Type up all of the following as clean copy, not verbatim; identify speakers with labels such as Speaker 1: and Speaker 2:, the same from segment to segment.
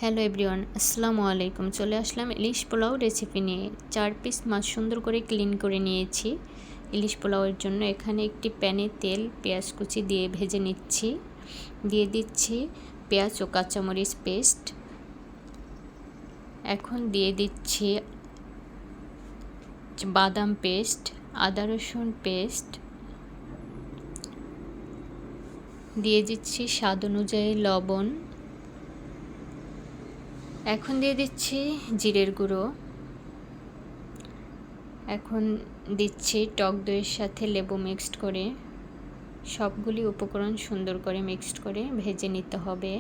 Speaker 1: Hello everyone, আসসালামু আলাইকুম। চলে আসলাম ইলিশ পোলাও রেসিপি নিয়ে। 4 পিস মাছ সুন্দর করে ক্লিন করে নিয়েছি ইলিশ পোলাওয়ের জন্য। এখানে একটি প্যানে তেল, পেঁয়াজ কুচি দিয়ে ভেজে নিচ্ছি। দিয়ে দিচ্ছি পেঁয়াজ ও কাঁচামরিচ পেস্ট। এখন দিয়ে দিচ্ছি বাদাম পেস্ট, আদা রসুন পেস্ট, দিয়ে দিচ্ছি স্বাদ অনুযায়ী লবণ। এখন দিয়ে দিচ্ছি জিরের গুঁড়ো। এখন দিচ্ছি টক দইয়ের সাথে লেবু মিক্সড করে। সবগুলি উপকরণ সুন্দর করে মিক্সড করে ভেজে নিতে হবে।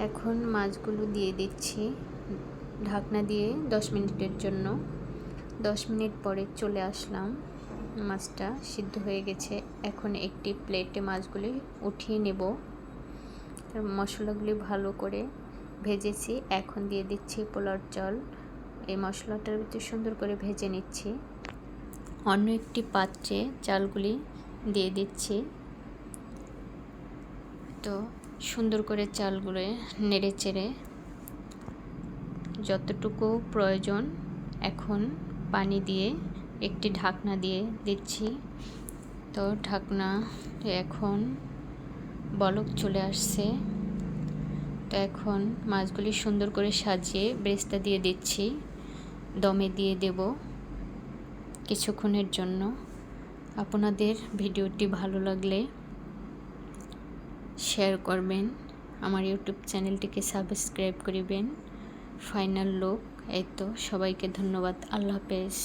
Speaker 1: এখন মাছগুলো দিয়ে দিচ্ছি ঢাকনা দিয়ে 10 মিনিটের জন্য। 10 মিনিট পরে চলে আসলাম, মাছটা সিদ্ধ হয়ে গেছে। এখন একটি প্লেটে মাছগুলি উঠিয়ে নেব। মশলাগুলি ভালো করে ভেজেছি। এখন দিয়ে দিচ্ছি পোলাওর চাল। এই মশলাটার ভিতরে সুন্দর করে ভেজে নিচ্ছি। অন্য একটি পাত্রে চালগুলি দিয়ে দিচ্ছি। তো সুন্দর করে চালগুলো নেড়ে চেড়ে যতটুকু প্রয়োজন এখন পানি দিয়ে একটি ঢাকনা দিয়ে দিচ্ছি। তো ঢাকনা এখন বলক চলে আসছে। তো এখন মাছগুলি সুন্দর করে সাজিয়ে বেরেস্তা দিয়ে দিচ্ছি। দমে দিয়ে দেব কিছুক্ষণের জন্য। আপনাদের ভিডিওটি ভালো লাগলে শেয়ার করবেন, আমার ইউটিউব চ্যানেলটিকে সাবস্ক্রাইব করিবেন। ফাইনাল লুক এই তো। সবাইকে ধন্যবাদ। আল্লাহ হাফেজ।